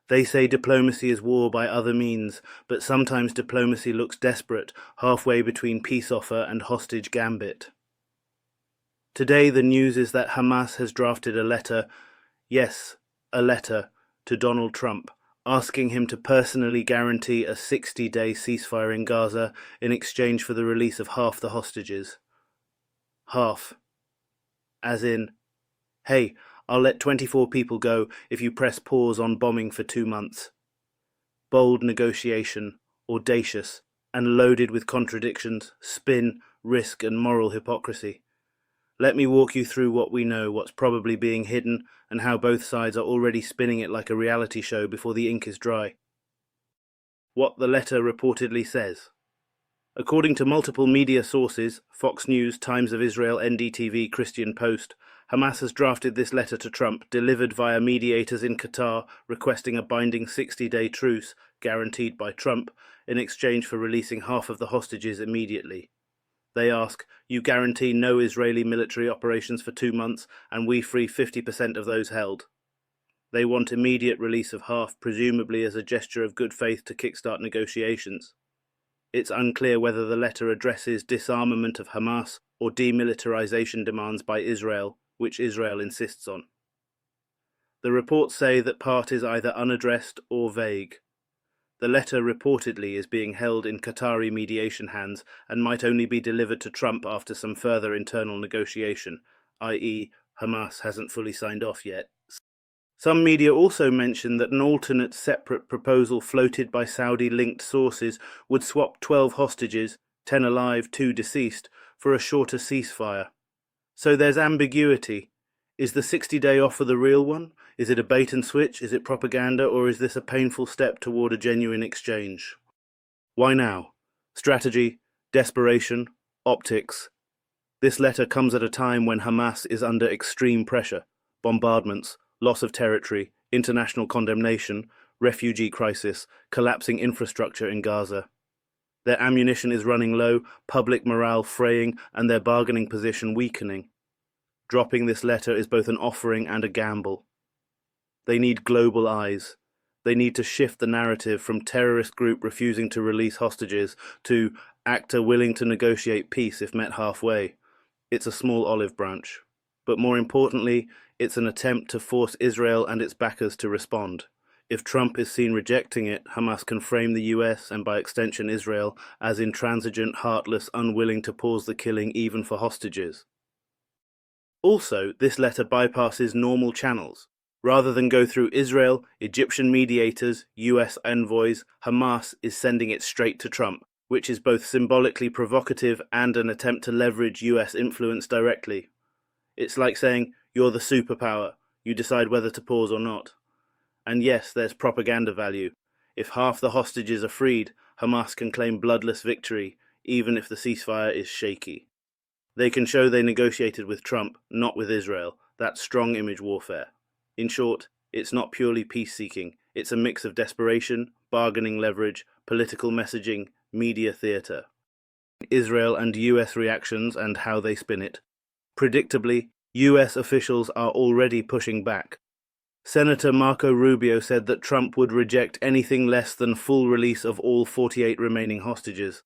They say diplomacy is war by other means, but sometimes diplomacy looks desperate, halfway between peace offer and hostage gambit. Today the news is that Hamas has drafted a letter, yes, a letter, to Donald Trump, asking him to personally guarantee a 60-day ceasefire in Gaza in exchange for the release of half the hostages. Half. As in, hey, I'll let 24 people go if you press pause on bombing for 2 months. Bold negotiation, audacious, and loaded with contradictions, spin, risk, and moral hypocrisy. Let me walk you through what we know, what's probably being hidden, and how both sides are already spinning it like a reality show before the ink is dry. What the letter reportedly says. According to multiple media sources, Fox News, Times of Israel, NDTV, Christian Post, Hamas has drafted this letter to Trump, delivered via mediators in Qatar, requesting a binding 60-day truce, guaranteed by Trump, in exchange for releasing half of the hostages immediately. They ask, you guarantee no Israeli military operations for 2 months, and we free 50% of those held. They want immediate release of half, presumably as a gesture of good faith to kickstart negotiations. It's unclear whether the letter addresses disarmament of Hamas or demilitarization demands by Israel, which Israel insists on. The reports say that part is either unaddressed or vague. The letter reportedly is being held in Qatari mediation hands and might only be delivered to Trump after some further internal negotiation, i.e., Hamas hasn't fully signed off yet. Some media also mention that an alternate separate proposal floated by Saudi-linked sources would swap 12 hostages, 10 alive, 2 deceased, for a shorter ceasefire. So there's ambiguity. Is the 60-day offer the real one? Is it a bait and switch? Is it propaganda? Or is this a painful step toward a genuine exchange? Why now? Strategy, desperation, optics. This letter comes at a time when Hamas is under extreme pressure. Bombardments, loss of territory, international condemnation, refugee crisis, collapsing infrastructure in Gaza. Their ammunition is running low, public morale fraying, and their bargaining position weakening. Dropping this letter is both an offering and a gamble. They need global eyes. They need to shift the narrative from terrorist group refusing to release hostages to actor willing to negotiate peace if met halfway. It's a small olive branch. But more importantly, it's an attempt to force Israel and its backers to respond. If Trump is seen rejecting it, Hamas can frame the US, and by extension Israel, as intransigent, heartless, unwilling to pause the killing even for hostages. Also, this letter bypasses normal channels. Rather than go through Israel, Egyptian mediators, US envoys, Hamas is sending it straight to Trump, which is both symbolically provocative and an attempt to leverage US influence directly. It's like saying, you're the superpower, you decide whether to pause or not. And yes, there's propaganda value. If half the hostages are freed, Hamas can claim bloodless victory, even if the ceasefire is shaky. They can show they negotiated with Trump, not with Israel. That's strong image warfare. In short, it's not purely peace-seeking. It's a mix of desperation, bargaining leverage, political messaging, media theatre. Israel and US reactions and how they spin it. Predictably, US officials are already pushing back. Senator Marco Rubio said that Trump would reject anything less than full release of all 48 remaining hostages.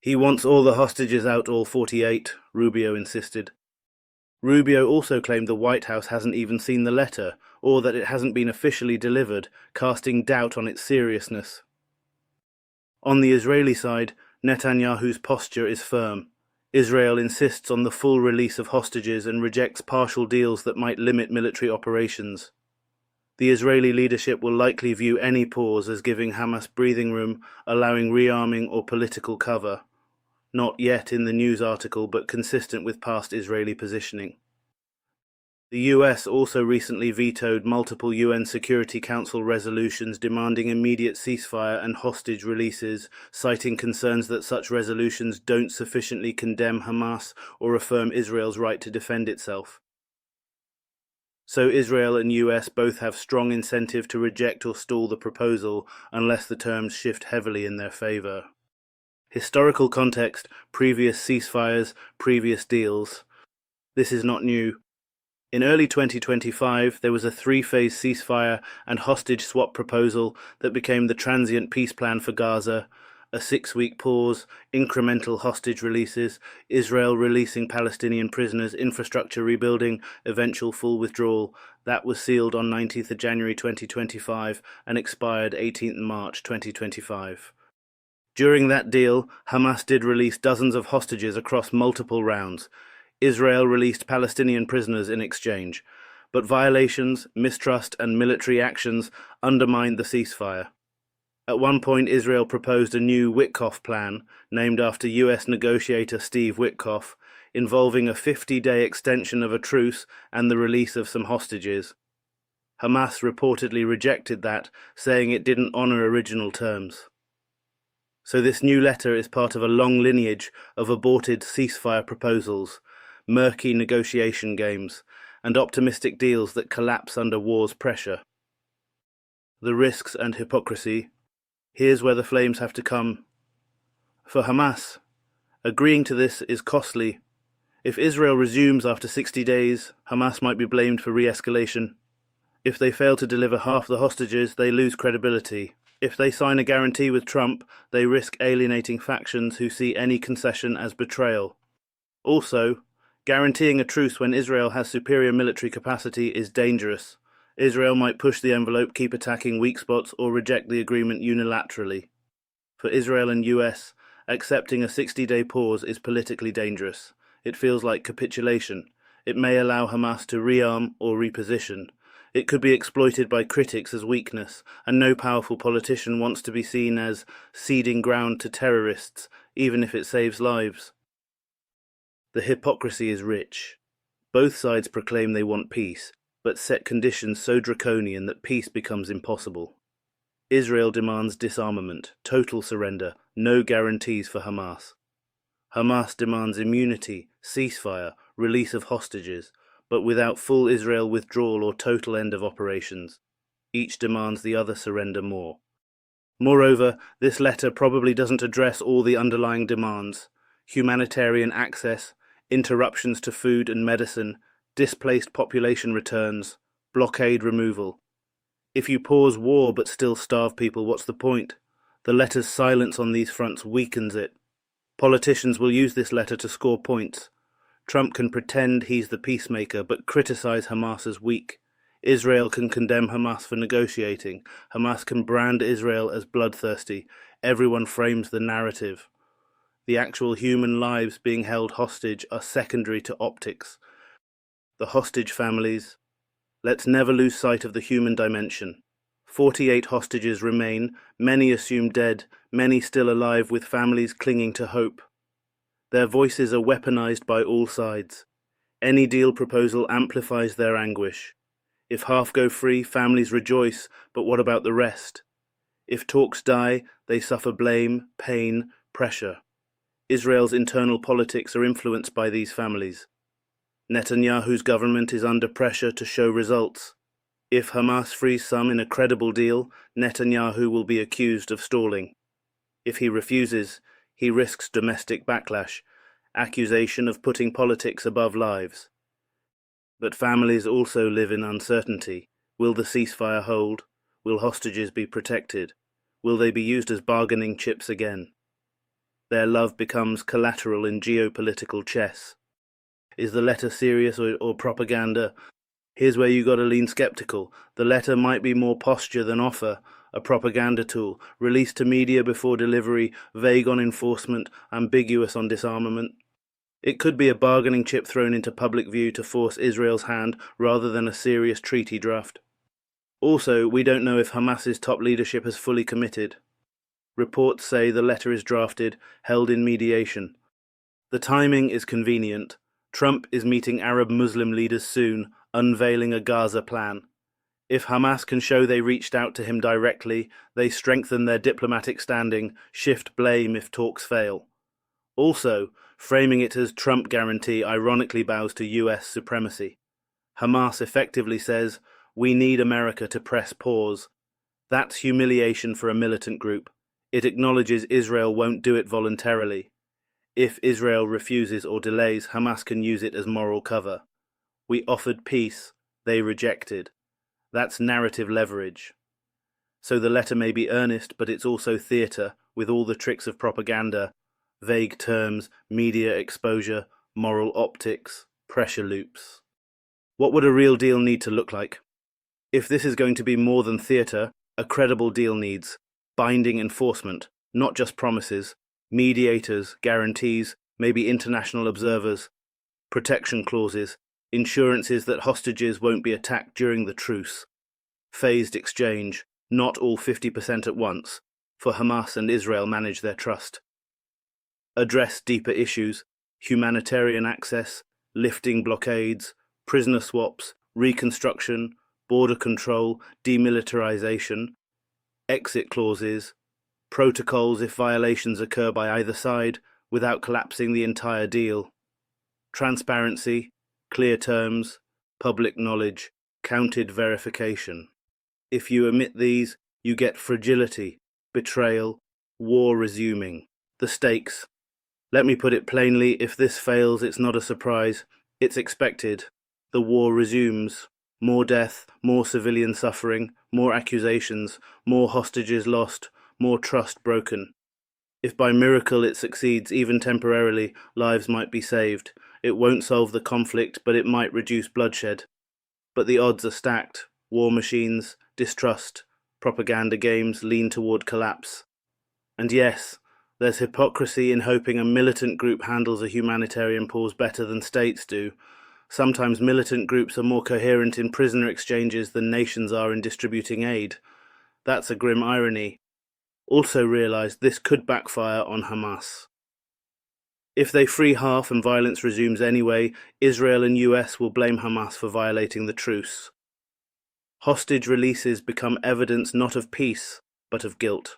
He wants all the hostages out, all 48, Rubio insisted. Rubio also claimed the White House hasn't even seen the letter, or that it hasn't been officially delivered, casting doubt on its seriousness. On the Israeli side, Netanyahu's posture is firm. Israel insists on the full release of hostages and rejects partial deals that might limit military operations. The Israeli leadership will likely view any pause as giving Hamas breathing room, allowing rearming or political cover. Not yet in the news article, but consistent with past Israeli positioning. The US also recently vetoed multiple UN Security Council resolutions demanding immediate ceasefire and hostage releases, citing concerns that such resolutions don't sufficiently condemn Hamas or affirm Israel's right to defend itself. So Israel and US both have strong incentive to reject or stall the proposal unless the terms shift heavily in their favor. Historical context, previous ceasefires, previous deals. This is not new. In early 2025, there was a three-phase ceasefire and hostage swap proposal that became the transient peace plan for Gaza: a 6-week pause, incremental hostage releases, Israel releasing Palestinian prisoners, infrastructure rebuilding, eventual full withdrawal. That was sealed on 19th of January 2025 and expired 18th March 2025. During that deal, Hamas did release dozens of hostages across multiple rounds. Israel released Palestinian prisoners in exchange, but violations, mistrust, and military actions undermined the ceasefire. At one point, Israel proposed a new Witkoff plan, named after US negotiator Steve Witkoff, involving a 50-day extension of a truce and the release of some hostages. Hamas reportedly rejected that, saying it didn't honor original terms. So this new letter is part of a long lineage of aborted ceasefire proposals, murky negotiation games, and optimistic deals that collapse under war's pressure. The risks and hypocrisy. Here's where the flames have to come. For Hamas, agreeing to this is costly. If Israel resumes after 60 days, Hamas might be blamed for re-escalation. If they fail to deliver half the hostages, they lose credibility. If they sign a guarantee with Trump, they risk alienating factions who see any concession as betrayal. Also, guaranteeing a truce when Israel has superior military capacity is dangerous. Israel might push the envelope, keep attacking weak spots, or reject the agreement unilaterally. For Israel and US, accepting a 60-day pause is politically dangerous. It feels like capitulation. It may allow Hamas to rearm or reposition. It could be exploited by critics as weakness, and no powerful politician wants to be seen as ceding ground to terrorists, even if it saves lives. The hypocrisy is rich. Both sides proclaim they want peace, but set conditions so draconian that peace becomes impossible. Israel demands disarmament, total surrender, no guarantees for Hamas. Hamas demands immunity, ceasefire, release of hostages, but without full Israel withdrawal or total end of operations. Each demands the other surrender more. Moreover, this letter probably doesn't address all the underlying demands: humanitarian access, interruptions to food and medicine, displaced population returns, blockade removal. If you pause war but still starve people, what's the point? The letter's silence on these fronts weakens it. Politicians will use this letter to score points. Trump can pretend he's the peacemaker but criticize Hamas as weak. Israel can condemn Hamas for negotiating. Hamas can brand Israel as bloodthirsty. Everyone frames the narrative. The actual human lives being held hostage are secondary to optics. The hostage families. Let's never lose sight of the human dimension. 48 hostages remain, many assumed dead, many still alive with families clinging to hope. Their voices are weaponized by all sides. Any deal proposal amplifies their anguish. If half go free, families rejoice, but what about the rest? If talks die, they suffer blame, pain, pressure. Israel's internal politics are influenced by these families. Netanyahu's government is under pressure to show results. If Hamas frees some in a credible deal, Netanyahu will be accused of stalling. If he refuses, he risks domestic backlash, accusation of putting politics above lives. But families also live in uncertainty. Will the ceasefire hold? Will hostages be protected? Will they be used as bargaining chips again? Their love becomes collateral in geopolitical chess. Is the letter serious or propaganda? Here's where you gotta lean skeptical. The letter might be more posture than offer, a propaganda tool, released to media before delivery, vague on enforcement, ambiguous on disarmament. It could be a bargaining chip thrown into public view to force Israel's hand rather than a serious treaty draft. Also, we don't know if Hamas's top leadership has fully committed. Reports say the letter is drafted, held in mediation. The timing is convenient. Trump is meeting Arab Muslim leaders soon, unveiling a Gaza plan. If Hamas can show they reached out to him directly, they strengthen their diplomatic standing, shift blame if talks fail. Also, framing it as Trump guarantee ironically bows to US supremacy. Hamas effectively says, "We need America to press pause." That's humiliation for a militant group. It acknowledges Israel won't do it voluntarily. If Israel refuses or delays, Hamas can use it as moral cover. We offered peace, they rejected. That's narrative leverage. So the letter may be earnest, but it's also theatre, with all the tricks of propaganda, vague terms, media exposure, moral optics, pressure loops. What would a real deal need to look like? If this is going to be more than theatre, a credible deal needs binding enforcement, not just promises, mediators, guarantees, maybe international observers, protection clauses, insurances that hostages won't be attacked during the truce, phased exchange, not all 50% at once, for Hamas and Israel manage their trust. Address deeper issues, humanitarian access, lifting blockades, prisoner swaps, reconstruction, border control, demilitarization, exit clauses, protocols if violations occur by either side without collapsing the entire deal, transparency, clear terms, public knowledge, counted verification. If you omit these, you get fragility, betrayal, war resuming. The stakes. Let me put it plainly, if this fails, it's not a surprise. It's expected. The war resumes. More death, more civilian suffering, more accusations, more hostages lost, more trust broken. If by miracle it succeeds, even temporarily, lives might be saved. It won't solve the conflict, but it might reduce bloodshed. But the odds are stacked. War machines, distrust, propaganda games lean toward collapse. And yes, there's hypocrisy in hoping a militant group handles a humanitarian pause better than states do. Sometimes militant groups are more coherent in prisoner exchanges than nations are in distributing aid. That's a grim irony. Also realize this could backfire on Hamas. If they free half and violence resumes anyway, Israel and US will blame Hamas for violating the truce. Hostage releases become evidence not of peace, but of guilt.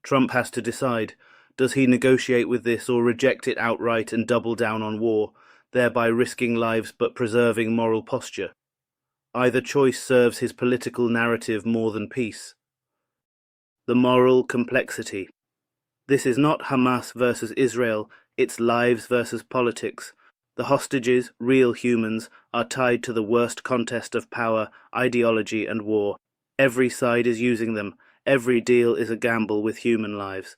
Trump has to decide, does he negotiate with this or reject it outright and double down on war, thereby risking lives but preserving moral posture? Either choice serves his political narrative more than peace. The moral complexity. This is not Hamas versus Israel, it's lives versus politics. The hostages, real humans, are tied to the worst contest of power, ideology and war. Every side is using them. Every deal is a gamble with human lives.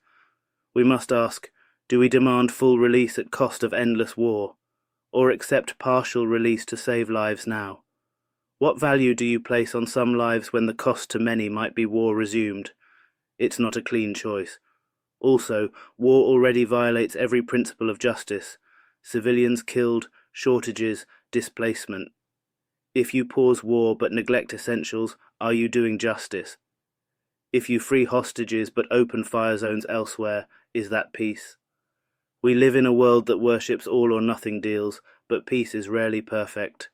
We must ask, do we demand full release at cost of endless war? Or accept partial release to save lives now? What value do you place on some lives when the cost to many might be war resumed? It's not a clean choice. Also, war already violates every principle of justice. Civilians killed, shortages, displacement. If you pause war but neglect essentials, are you doing justice? If you free hostages but open fire zones elsewhere, is that peace? We live in a world that worships all or nothing deals, but peace is rarely perfect.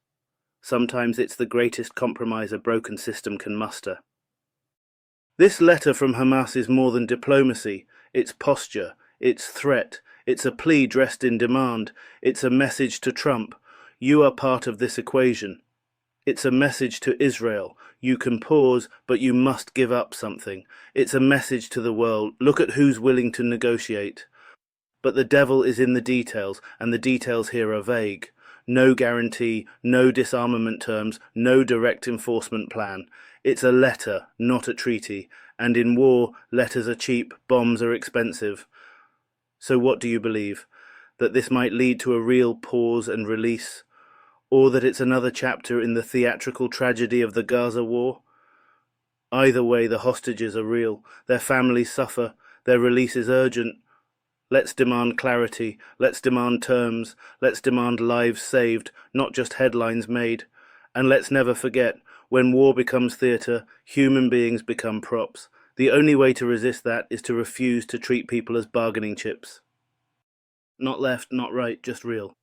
Sometimes it's the greatest compromise a broken system can muster. This letter from Hamas is more than diplomacy. It's posture, it's threat, it's a plea dressed in demand, it's a message to Trump. You are part of this equation. It's a message to Israel. You can pause, but you must give up something. It's a message to the world. Look at who's willing to negotiate. But the devil is in the details, and the details here are vague. No guarantee, no disarmament terms, no direct enforcement plan. It's a letter, not a treaty. And in war, letters are cheap, bombs are expensive. So what do you believe? That this might lead to a real pause and release? Or that it's another chapter in the theatrical tragedy of the Gaza war? Either way, the hostages are real. Their families suffer. Their release is urgent. Let's demand clarity. Let's demand terms. Let's demand lives saved, not just headlines made. And let's never forget, when war becomes theatre, human beings become props. The only way to resist that is to refuse to treat people as bargaining chips. Not left, not right, just real.